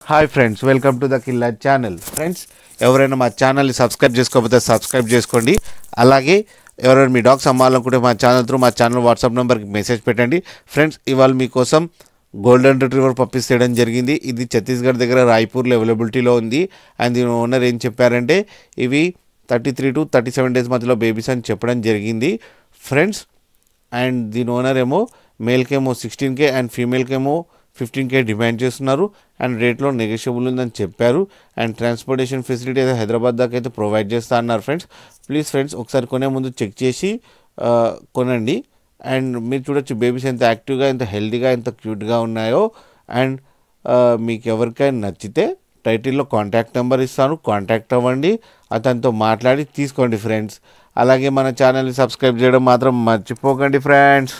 Hi friends, welcome to the killer channel. Friends, ఎవరైనా మా ఛానల్ని సబ్స్క్రైబ్ చేసుకోకపోతే సబ్స్క్రైబ్ చేసుకోండి. అలాగే ఎవరైనా మీ డాగ్స్ అమ్మాలనుకుంటే మా ఛానల్ వాట్సాప్ నెంబర్కి మెసేజ్ పెట్టండి. ఫ్రెండ్స్, ఇవాళ మీకోసం గోల్డెన్ రిట్రీవర్ పప్పీస్ చేయడం జరిగింది. ఇది ఛత్తీస్గఢ్ దగ్గర రాయ్పూర్లో అవైలబిలిటీలో ఉంది. అండ్ దీని ఓనర్ ఏం చెప్పారంటే ఇవి 33 to 37 డేస్ మధ్యలో బేబీస్ అని చెప్పడం జరిగింది ఫ్రెండ్స్. అండ్ దీని ఓనర్ ఏమో మేల్కేమో 16K అండ్ ఫీమేల్కేమో 15K డిమాండ్ చేస్తున్నారు. అండ్ రేట్లో నెగోషియబుల్ ఉందని చెప్పారు. అండ్ ట్రాన్స్పోర్టేషన్ ఫెసిలిటీ అయితే హైదరాబాద్ దాకా అయితే ప్రొవైడ్ చేస్తా అన్నారు ఫ్రెండ్స్. ప్లీజ్ ఫ్రెండ్స్, ఒకసారి కొనే ముందు చెక్ చేసి కొనండి. అండ్ మీరు చూడొచ్చు బేబీస్ ఎంత యాక్టివ్గా, ఎంత హెల్తీగా, ఎంత క్యూట్గా ఉన్నాయో. అండ్ మీకు ఎవరికైనా నచ్చితే టైటిల్లో కాంటాక్ట్ నెంబర్ ఇస్తాను, కాంటాక్ట్ అవ్వండి, అతనితో మాట్లాడి తీసుకోండి ఫ్రెండ్స్. అలాగే మన ఛానల్ని సబ్స్క్రైబ్ చేయడం మాత్రం మర్చిపోకండి ఫ్రెండ్స్.